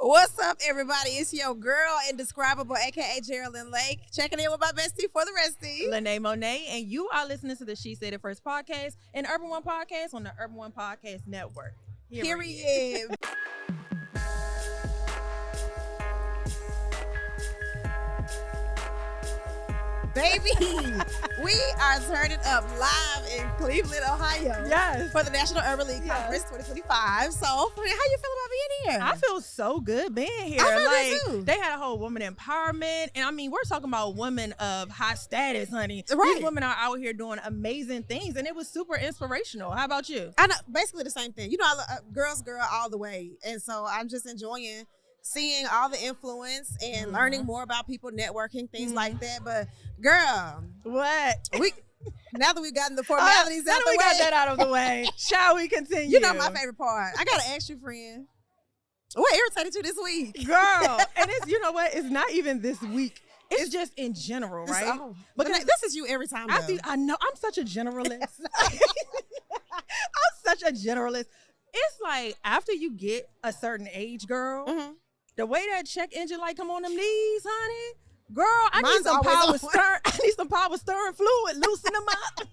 What's up, everybody? It's your girl, Indescribable, aka Jerrilyn Lake, checking in with my bestie for the restie, Lynee Monet, and you are listening to the She Said It First podcast, an Urban One podcast on the Urban One Podcast Network. Period. Baby, we are turning up live in Cleveland, Ohio. Yes. For the National Urban League Conference 2025. So, how you feel about being here? I feel so good being here. I feel good too. They had a whole woman empowerment, and I mean, we're talking about women of high status, honey. Right. These women are out here doing amazing things, and it was super inspirational. How about you? I know, basically the same thing. You know, girls girl all the way. And so I'm just enjoying seeing all the influence and learning more about people, networking, things like that. But girl, What? now that we've gotten the formalities now out that the we way, got that out of the way, shall we continue? you know my favorite part. I gotta ask you, friend, what irritated you this week? Girl, and it's, you know what? It's not even this week. It's just in general, right? But this is you every time. I know I'm such a generalist. I'm such a generalist. It's like after you get a certain age, girl, the way that check engine light come on them knees, honey. Girl, I need some power stirring. I need some power stirring fluid. Loosen them up.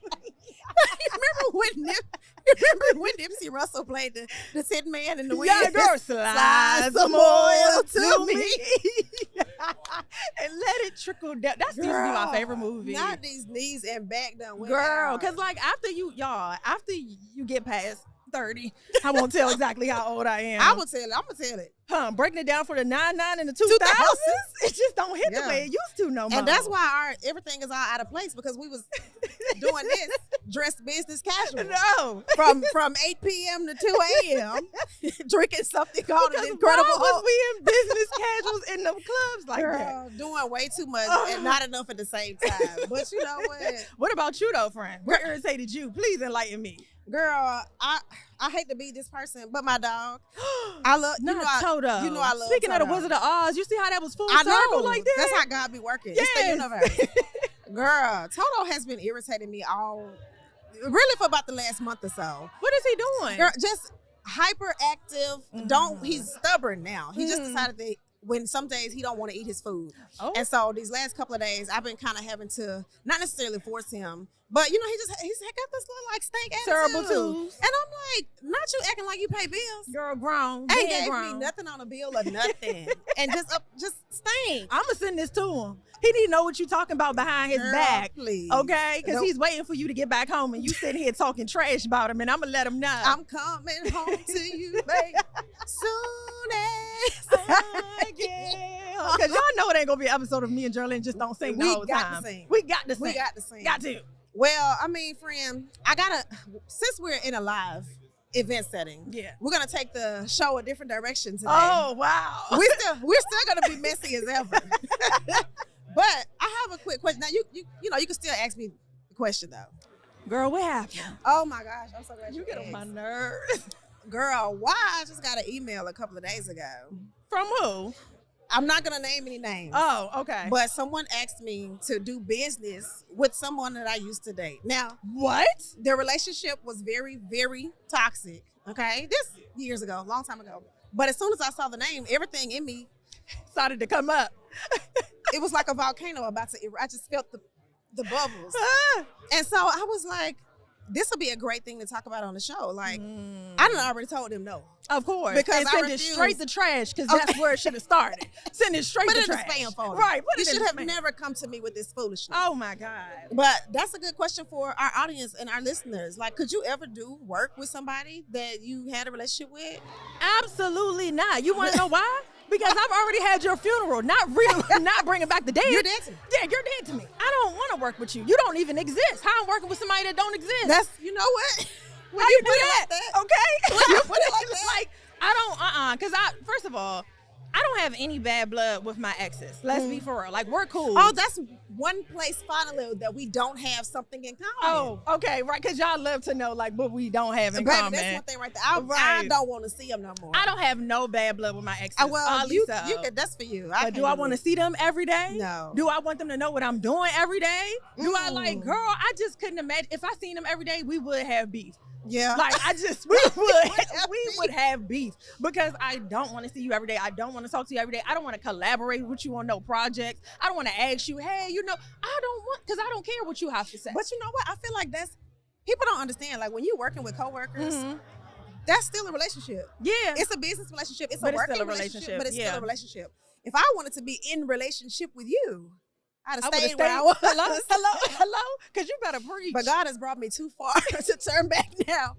Remember when Nipsey Russell played the Tin Man in the wind? Yeah, girl, slide some oil to me. And let it trickle down. That seems to be my favorite movie. Not these knees and back done. Girl, because like after you get past 30, I won't tell exactly how old I am. I'm gonna tell it. Breaking it down for the 99 and the 2000s, it just don't hit the way it used to no more. And that's why everything is all out of place, because we was doing this dressed business casual. No. From 8 p.m. to 2 a.m. drinking something called an Incredible Hulk. Hulk. Was we in business casuals in the clubs like Girl, that? doing way too much and not enough at the same time. But you know what? What about you though, friend? What irritated you? Please enlighten me. Girl, I hate to be this person, but my dog, I love Toto. You know I love. Speaking Toto. of the Wizard of Oz, you see how that was full I circle know. like that? That's how God be working. Yes. It's the universe. Girl, Toto has been irritating me really for about the last month or so. What is he doing? Girl, just hyperactive. He's stubborn now. He just decided that when some days he don't want to eat his food. Oh. And so these last couple of days, I've been kind of having to not necessarily force him, but you know, he's got this little like stank attitude. Terrible twos. And I'm like, not you acting like you pay bills. Girl, grown. Ain't gave grown. me nothing on a bill or nothing. And just stink. I'ma send this to him. He need to know what you talking about behind his back. Please. Okay? Because he's waiting for you to get back home and you sitting here talking trash about him, and I'm gonna let him know. I'm coming home to you, babe. Soon as I get. Because y'all know it ain't gonna be an episode of me and Jerrilyn just don't sing the whole time. We got to sing. Got to. Well, I mean, friend, since we're in a live event setting, we're gonna take the show a different direction today. Oh wow. We're still gonna be messy as ever. But I have a quick question. Now you know you can still ask me the question though. Girl, what happened? Oh my gosh, I'm so glad you get on my nerves. Girl, why? I just got an email a couple of days ago. From who? I'm not gonna name any names. Oh, okay. But someone asked me to do business with someone that I used to date. Now, what? Their relationship was very, very toxic. Okay, this years ago, a long time ago. But as soon as I saw the name, everything in me started to come up. It was like a volcano about to erupt. I just felt the bubbles. And so I was like, this would be a great thing to talk about on the show. Like, I done already told them no. Of course. Because and send it straight to trash, because that's where it should have started. Send it straight to trash. Put it in the spam folder. Right. You should have never come to me with this foolishness. Oh, my God. But that's a good question for our audience and our listeners. Like, could you ever do work with somebody that you had a relationship with? Absolutely not. You want to know why? Because I've already had your funeral, not bringing back the dead. You're dead to me. Yeah, you're dead to me. I don't want to work with you. You don't even exist. How I'm working with somebody that don't exist? That's, you know what? How you do that? Like that? Okay. When you put it like that. Like, I don't, because first of all, I don't have any bad blood with my exes. Let's be for real. Like, we're cool. Oh, that's one place finally that we don't have something in common. Oh, okay, right. Because y'all love to know, like, what we don't have in Baby, common. that's one thing right there. I don't want to see them no more. I don't have no bad blood with my exes. Well, you can, that's for you. But do I want to see them every day? No. Do I want them to know what I'm doing every day? Do I girl, I just couldn't imagine. If I seen them every day, we would have beef. Yeah. Like we would have beef because I don't want to see you every day. I don't want to talk to you every day. I don't want to collaborate with you on no projects. I don't want to ask you, hey, I don't want, because I don't care what you have to say. But you know what? I feel like people don't understand. Like when you're working with coworkers, that's still a relationship. Yeah. It's a business relationship. It's a working relationship, but it's still a relationship. If I wanted to be in relationship with you, I'd have stayed where I was. Hello, because you better preach. But God has brought me too far to turn back now.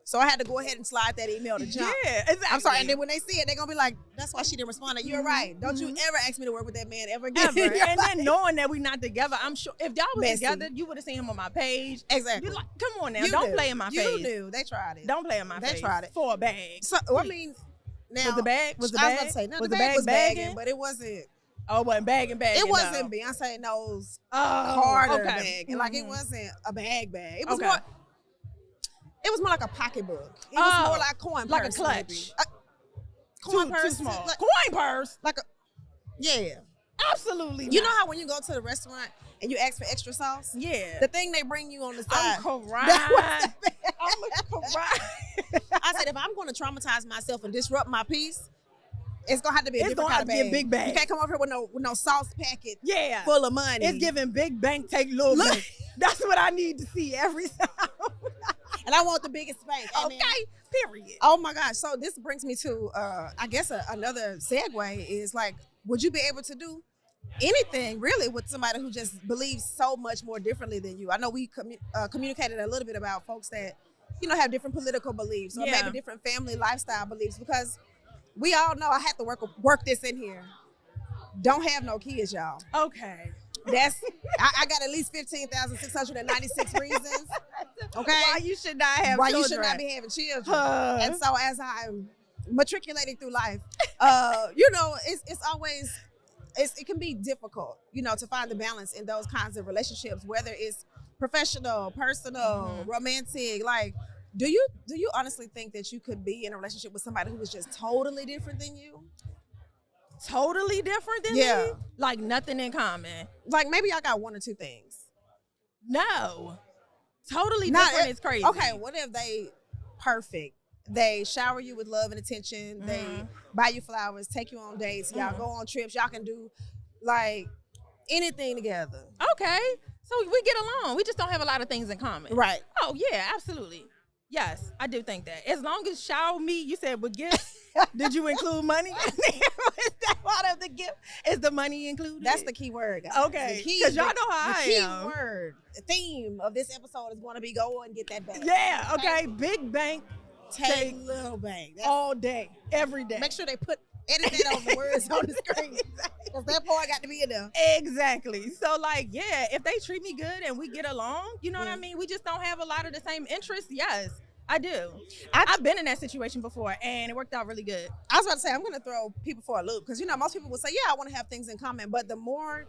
So I had to go ahead and slide that email to jump. Yeah, exactly. I'm sorry. And then when they see it, they're going to be like, that's why she didn't respond. You're right. Don't you ever ask me to work with that man ever again. And then knowing that we're not together, I'm sure if y'all was together, you would have seen him on my page. Exactly. You're like, come on now. Don't play in my face. You knew. They tried it. Don't play in my face. They tried it. For a bag. So, I mean, now. Was the bag? I was about to say, no, the bag was bagging, but it wasn't. Oh, it wasn't bagging. It wasn't Beyonce knows harder bag. Like it wasn't a bag. It was more. It was more like a pocketbook. It was more like coin purse. Like a clutch. Coin purse. Too small. Like, coin purse. Like a. Yeah. Absolutely. You know how when you go to the restaurant and you ask for extra sauce? Yeah. The thing they bring you on the side. I'm crying. I'm crying. I said, if I'm going to traumatize myself and disrupt my peace, it's gonna have to be a different kind of bag. A big bag. You can't come over here with no sauce packet. Yeah. Full of money. It's giving big bank take little bank. That's what I need to see every time. And I want the biggest bank. Okay. Period. Oh my gosh. So this brings me to I guess another segue is like, would you be able to do anything really with somebody who just believes so much more differently than you? I know we communicated a little bit about folks that have different political beliefs or maybe different family lifestyle beliefs, because we all know I have to work this in here. Don't have no kids, y'all. Okay. That's I got at least 15,696 reasons. Okay. Why you should not have Why children. you should not be having children. And so as I'm matriculating through life, it's always it can be difficult, to find the balance in those kinds of relationships, whether it's professional, personal, romantic. Like, do you honestly think that you could be in a relationship with somebody who is just totally different than you? Totally different than me? Like nothing in common. Like maybe y'all got one or two things. No. Totally different is crazy. Okay, what if they perfect? They shower you with love and attention. They buy you flowers, take you on dates. Y'all go on trips. Y'all can do like anything together. Okay. So we get along. We just don't have a lot of things in common. Right. Oh, yeah, absolutely. Yes, I do think that. As long as shower me, you said with gifts, did you include money? Is that part of the gift? Is the money included? That's the key word, guys. Okay, because y'all know how I am. The key word, the theme of this episode is going to be go and get that bank. Yeah, okay. Big bank, take little bank. All day, every day. Make sure they edit that on the words on the screen. Because that part got to be in there. Exactly. So, like, yeah, if they treat me good and we get along, you know what I mean? We just don't have a lot of the same interests. Yes, I do. I've been in that situation before, and it worked out really good. I was about to say, I'm going to throw people for a loop. Because, most people will say, yeah, I want to have things in common. But the more,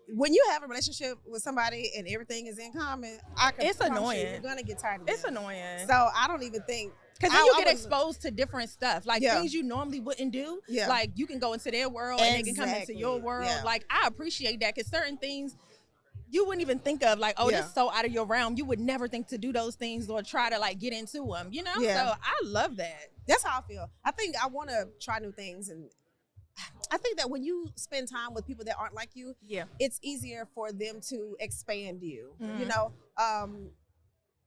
when you have a relationship with somebody and everything is in common, it's annoying. You're going to get tired of it. It's annoying. So, I don't even think. Because then you get exposed to different stuff, like things you normally wouldn't do. Yeah. Like you can go into their world and they can come into your world. Yeah. Like I appreciate that, because certain things you wouldn't even think of, like, oh, that's so out of your realm. You would never think to do those things or try to like get into them, Yeah. So I love that. That's how I feel. I think I want to try new things, and I think that when you spend time with people that aren't like you, it's easier for them to expand you.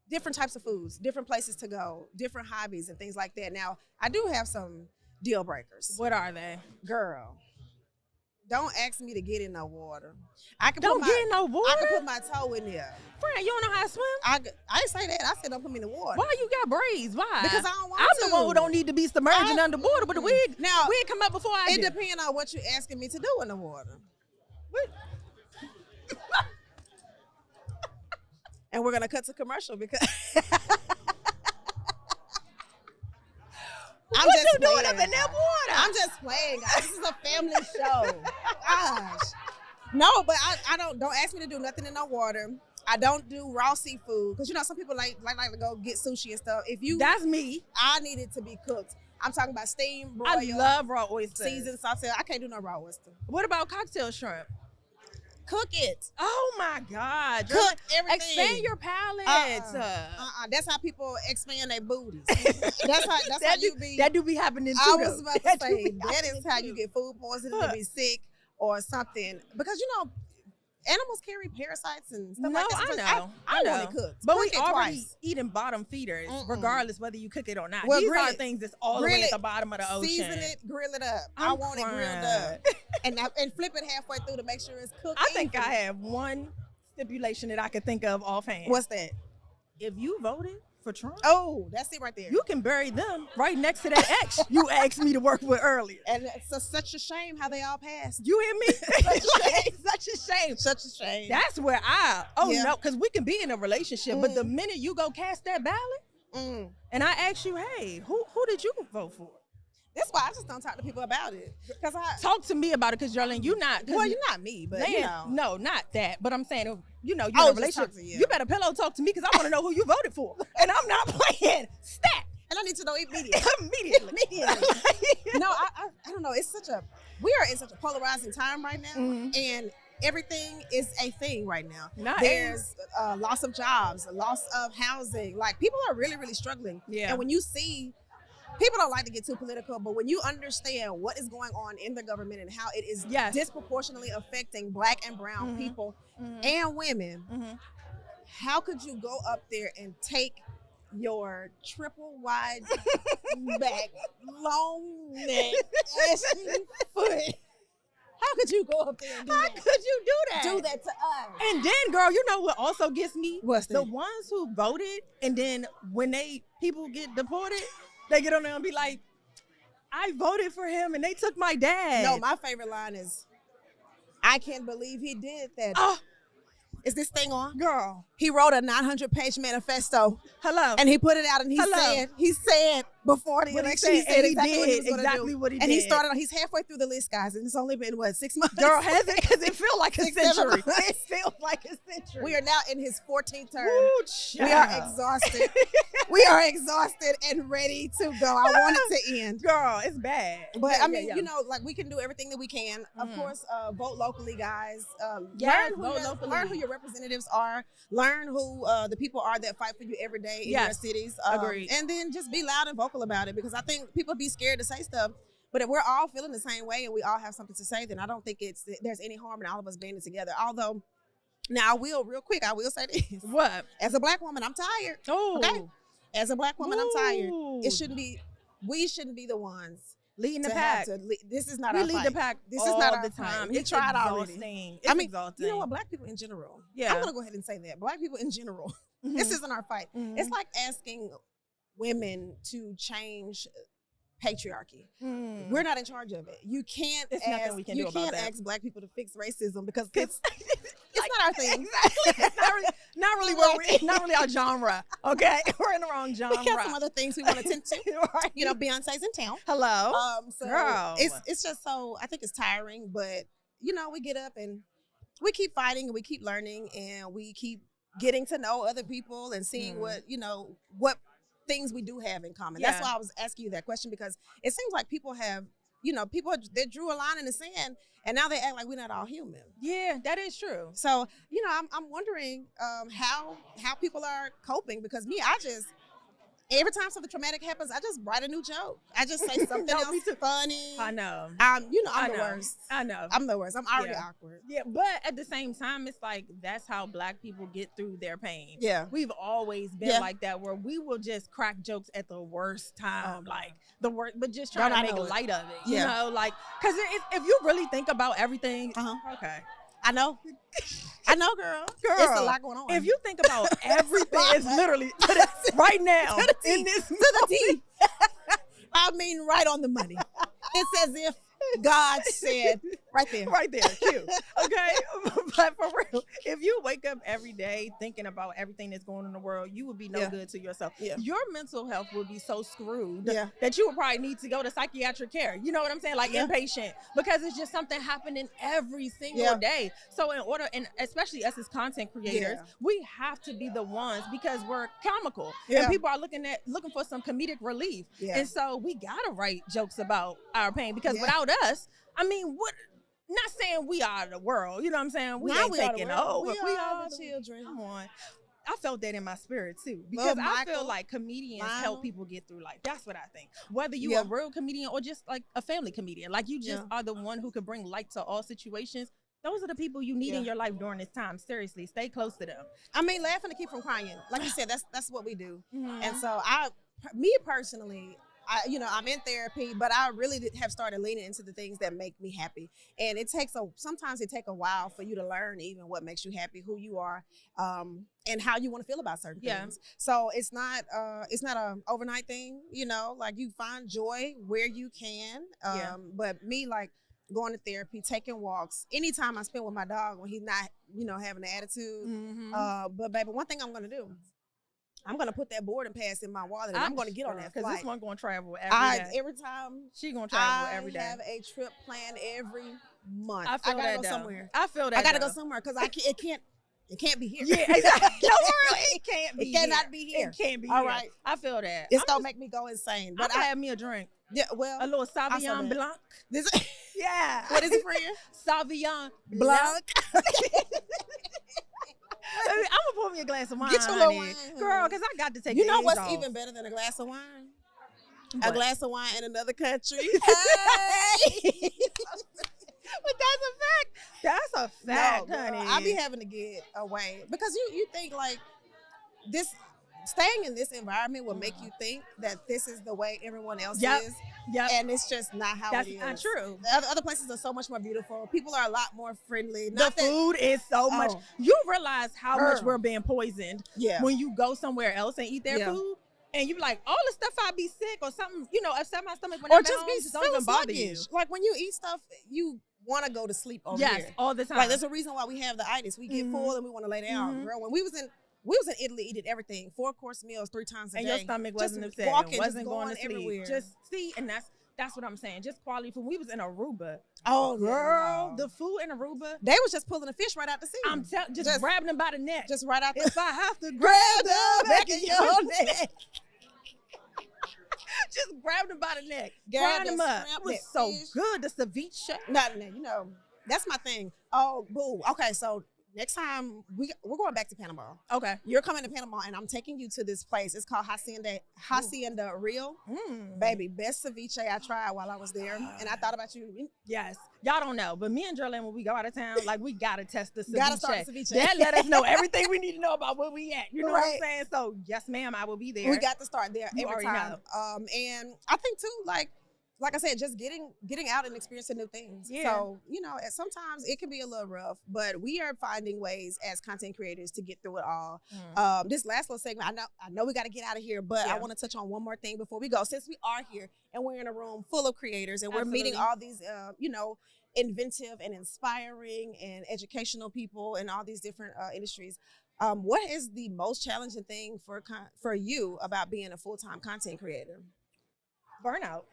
Different types of foods, different places to go, different hobbies and things like that. Now, I do have some deal breakers. What are they? Girl, don't ask me to get in no water. Don't get in no water? I can put my toe in there. Friend, you don't know how to swim? I didn't say that. I said don't put me in the water. Why you got braids? Why? Because I don't want to. I'm the one who don't need to be submerging underwater, but the wig come up before I do. It depends on what you're asking me to do in the water. And we're going to cut to commercial because I'm what just you doing up in that water? I'm just playing, guys. This is a family show. Gosh. No, but I don't ask me to do nothing in no water. I don't do raw seafood because some people like to go get sushi and stuff. That's me. I need it to be cooked. I'm talking about steamed, broiled. I love raw oysters. Seasoned, sauteed. I can't do no raw oyster. What about cocktail shrimp? Cook it. Oh my God. Cook everything. Expand your palates. That's how people expand their booties. That's how you be. That do be happening too. I was about to That say that is how you get food poisoning, to be sick or something. Because animals carry parasites and stuff like that. I know. Want it cooked. But cook we already eating bottom feeders, regardless whether you cook it or not. Well, these are things that's all the way at the bottom of the ocean. Season it, grill it up. I want it grilled up. and flip it halfway through to make sure it's cooked. I think I have one stipulation that I could think of offhand. What's that? If you voted for Trump, that's it right there. you can bury them right next to that ex you asked me to work with earlier. And it's such a shame how they all passed. You hear me? Such a shame. Such a shame. That's where no, because we can be in a relationship, but the minute you go cast that ballot, and I ask you, hey, who did you vote for? That's why I just don't talk to people about it. Because talk to me about it, because Jerrilyn, you're not. Well, you're not me, but no, not that. But I'm saying, you're in a relationship. You better pillow talk to me, because I want to know who you voted for, and I'm not playing. Stat. And I need to know immediately. Immediately. No, I don't know. We are in such a polarizing time right now, and everything is a thing right now. There's loss of jobs, loss of housing. Like, people are really, really struggling. Yeah. And when you see, people don't like to get too political, but when you understand what is going on in the government and how it is disproportionately affecting Black and brown people and women, how could you go up there and take your triple wide back, long neck, ashy foot? How could you go up there and do that? How could you do that? Do that to us. And then, girl, you know what also gets me? What's that? The ones who voted, and then when people get deported, they get on there and be like, I voted for him and they took my dad. No, my favorite line is, I can't believe he did that. Is this thing on? Girl. He wrote a 900-page manifesto. Hello. And he put it out, and he said before the election, he said exactly what he was going to do. What he and did. He's halfway through the list, guys, and it's only been, 6 months? Girl, has it? Because it feels like a 6, 7 century. months. It feels like a century. We are now in his 14th term. Ooh, we are exhausted. We are exhausted and ready to go. I want it to end. Girl, it's bad. But I mean, like, we can do everything that we can. Of course, vote locally, guys. Learn who your representatives are. Learn who the people are that fight for you every day in your cities. Agreed. And then just be loud and vocal about it, because I think people be scared to say stuff. But if we're all feeling the same way and we all have something to say, then I don't think there's any harm in all of us banding together. Although, now I will say this. What? As a Black woman, I'm tired. Oh. Okay? As a Black woman, I'm tired. We shouldn't be the ones leading the pack. This is not we our lead fight. the pack. This is not our time. We tried already. It's exhausting. You know what? Black people in general. Yeah. I'm gonna go ahead and say that. Black people in general. This isn't our fight. It's like asking women to change patriarchy. We're not in charge of it. You can't. It's nothing we can do about that. You can't ask Black people to fix racism, because it's not our thing. Exactly. It's not really our genre. Okay, we're in the wrong genre. We got some other things we want to tend to. Right. You know, Beyonce's in town. Hello. So girl. It's just so, I think it's tiring, but we get up and we keep fighting and we keep learning and we keep getting to know other people and seeing what things we do have in common. That's why I was asking you that question, because it seems like people have, they drew a line in the sand and now they act like we're not all human. Yeah, that is true. So, I'm wondering how people are coping, because every time something traumatic happens, I just write a new joke. I just say something else funny. I know. I'm the worst. I know. I'm the worst. I'm already awkward. Yeah, but at the same time, it's like that's how Black people get through their pain. Yeah. We've always been like that, where we will just crack jokes at the worst time, like the worst, but just trying to make light of it. You know, like, because if you really think about everything, okay. I know, girl. It's a lot going on. If you think about everything, it's literally right now in this to the T. I mean, right on the money. It's as if God said, right there, cute. Okay, but for real, if you wake up every day thinking about everything that's going on in the world, you would be no good to yourself. Yeah. Your mental health would be so screwed that you would probably need to go to psychiatric care. You know what I'm saying? Like inpatient, because it's just something happening every single day. So in order, and especially us as content creators, we have to be the ones, because we're comical and people are looking for some comedic relief. And so we gotta write jokes about our pain, because without us, I mean, not saying we are the world. You know what I'm saying? We Now ain't we are the taking world. over. We are the children. Come on. I felt that in my spirit too, because I feel like comedians help people get through life. That's what I think. Whether you a real comedian or just like a family comedian, like you just are the one who can bring light to all situations. Those are the people you need in your life during this time. Seriously, stay close to them. I mean, laughing to keep from crying. Like you said, that's what we do. And so me personally, I'm in therapy, but I really have started leaning into the things that make me happy. And sometimes it takes a while for you to learn even what makes you happy, who you are, and how you want to feel about certain things. So it's not an overnight thing, like you find joy where you can. But me, like going to therapy, taking walks, anytime I spend with my dog when he's not, having an attitude. But baby, one thing I'm going to do, I'm gonna put that boarding pass in my wallet, and I'm gonna get on that flight. Because this one gonna travel every day. Every time she gonna travel every day. I have a trip planned every month. I gotta go somewhere. I feel that. I gotta go somewhere because it can't be here. Yeah, exactly. No, it can't be. It cannot be here. It can't be. All here. right. I feel that. It's gonna make me go insane. But I have me a drink. Yeah, well, a little Sauvignon Blanc. Yeah. What is it for you? Sauvignon Blanc. I'm gonna pour me a glass of wine. Get your little wine, girl, because I got to take. You know what's off. even better than a glass of wine? What? A glass of wine in another country. Hey! But that's a fact, honey. I be having to get away because you think like this. Staying in this environment will make you think that this is the way everyone else is. Yep. And it's just not how it is. That's not true. The other places are so much more beautiful. People are a lot more friendly. The food is so much. You realize how much we're being poisoned when you go somewhere else and eat their food. And you be like, all the stuff I be sick or something, upset my stomach when or I'm just home, be don't even bother you. Like when you eat stuff, you want to go to sleep over here. Yes, all the time. Like there's a reason why we have the itis. We get full and we want to lay down. Girl, when we was in Italy, eating everything, 4-course meals 3 times a day. And your stomach wasn't upset. Walking, wasn't just going to sleep. everywhere. Just see, and that's what I'm saying. Just quality food. We was in Aruba. Oh, girl, the food in Aruba. They was just pulling the fish right out the sea. I'm just grabbing them by the neck. Just right out the If I have to grab the back of your neck. Just grab them by the neck. Grind them up. It was so good. The ceviche. Nothing, that's my thing. Oh, boo. Okay, so next time we're going back to Panama. Okay. You're coming to Panama and I'm taking you to this place. It's called Hacienda Real. Baby, best ceviche I tried while I was there. And I thought about you. Yes. Y'all don't know, but me and Jerrilyn, when we go out of town, like we gotta test the ceviche. Gotta start the ceviche. That let us know everything we need to know about where we at. You know what I'm saying? So yes, ma'am, I will be there. We got to start there every time. Know. And I think too, like I said, just getting out and experiencing new things. Yeah. So, sometimes it can be a little rough, but we are finding ways as content creators to get through it all. This last little segment, I know we got to get out of here, but I want to touch on one more thing before we go. Since we are here and we're in a room full of creators and we're meeting all these, inventive and inspiring and educational people in all these different industries, what is the most challenging thing for you about being a full-time content creator? Burnout.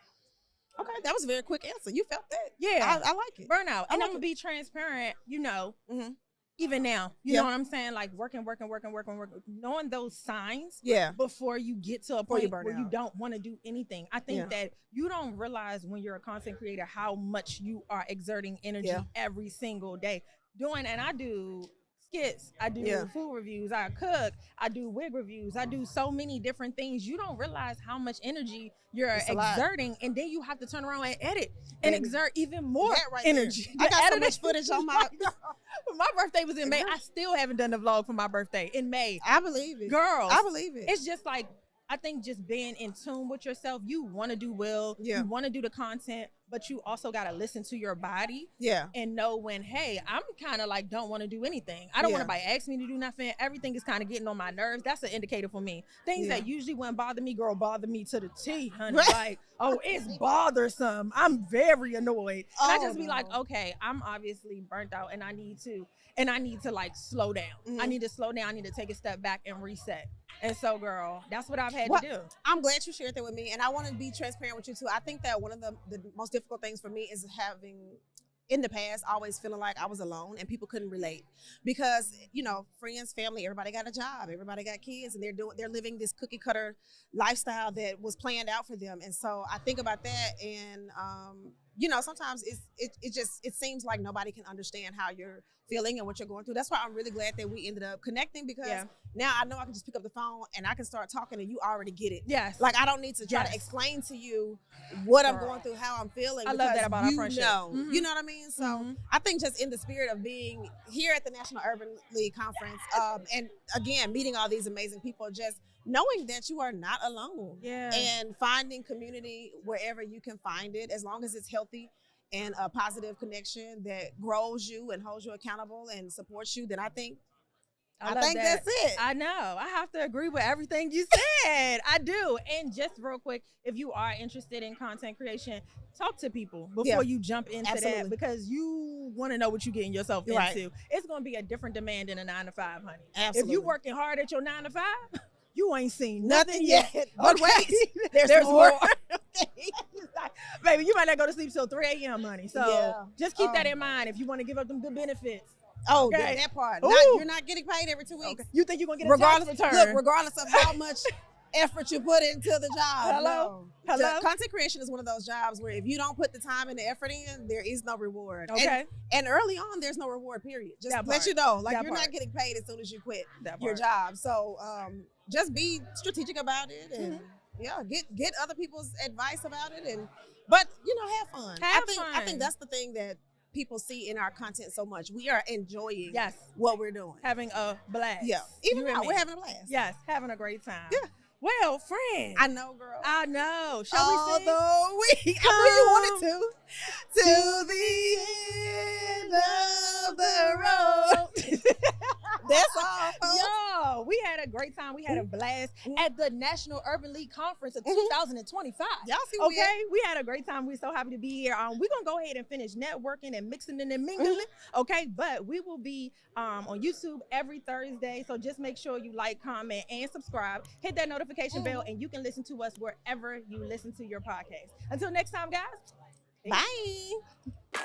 Okay, that was a very quick answer. You felt that? Yeah. I like it. Burnout. And I'm going to be transparent, even now. You know what I'm saying? Like working. Knowing those signs before you get to a point where you don't want to do anything. I think that you don't realize when you're a content creator how much you are exerting energy every single day. And I do skits, I do food reviews, I cook, I do wig reviews, I do so many different things. You don't realize how much energy you're exerting, and then you have to turn around and edit and exert even more energy. I got so much footage on my my birthday was in May. I still haven't done the vlog for my birthday in May. I believe it. Girl, I believe it. It's just like, I think just being in tune with yourself, you want to do well, you want to do the content, but you also got to listen to your body and know when, hey, I'm kind of like, don't want to do anything. I don't want anybody ask me to do nothing. Everything is kind of getting on my nerves. That's an indicator for me. Things that usually wouldn't bother me, girl, bother me to the T, honey. Like, oh, it's bothersome. I'm very annoyed. And I just be like, okay, I'm obviously burnt out and I need to like slow down. I need to slow down. I need to take a step back and reset. And so, girl, that's what I've had to do. I'm glad you shared that with me. And I want to be transparent with you, too. I think that one of the most difficult things for me is having, in the past, always feeling like I was alone and people couldn't relate. Because, friends, family, everybody got a job. Everybody got kids. And they're living this cookie cutter lifestyle that was planned out for them. And so I think about that and sometimes it seems like nobody can understand how you're feeling and what you're going through. That's why I'm really glad that we ended up connecting, because now I know I can just pick up the phone and I can start talking and you already get it. Yes. Like I don't need to try to explain to you what I'm going through, how I'm feeling. I love that about our friendship. You know what I mean? So I think just in the spirit of being here at the National Urban League Conference, and again, meeting all these amazing people, just knowing that you are not alone, and finding community wherever you can find it, as long as it's healthy and a positive connection that grows you and holds you accountable and supports you, then I think that's it. I know. I have to agree with everything you said. I do. And just real quick, if you are interested in content creation, talk to people before you jump into that, because you want to know what you're getting yourself into. It's going to be a different demand than a 9 to 5, honey. Absolutely. If you're working hard at your 9 to 5, you ain't seen nothing yet. But wait, there's more. Baby, you might not go to sleep till 3 a.m., honey. So just keep that in mind if you want to give up them good benefits. Oh, that part. You're not getting paid every 2 weeks. Okay. You think you're going to get a tax return? Look, regardless of how much effort you put into the job. Hello? Content creation is one of those jobs where if you don't put the time and the effort in, there is no reward. Okay. And early on, there's no reward, period. Just let you know. Like, you're not getting paid as soon as you quit your job. So just be strategic about it and get other people's advice about it. But have fun. I think that's the thing that people see in our content so much. We are enjoying what we're doing. Having a blast. Yeah. Even now, we're having a blast. Yes, having a great time. Yeah. Well, friend. I know, girl. I know. Shall we sing? Although we I knew you wanted to the end of the road. That's all, folks. Yo, we had a great time. We had a blast at the National Urban League Conference of 2025. Y'all see we had a great time. We're so happy to be here. We're going to go ahead and finish networking and mixing and mingling. Okay, but we will be on YouTube every Thursday. So just make sure you like, comment, and subscribe. Hit that notification bell, and you can listen to us wherever you listen to your podcast. Until next time, guys. Bye.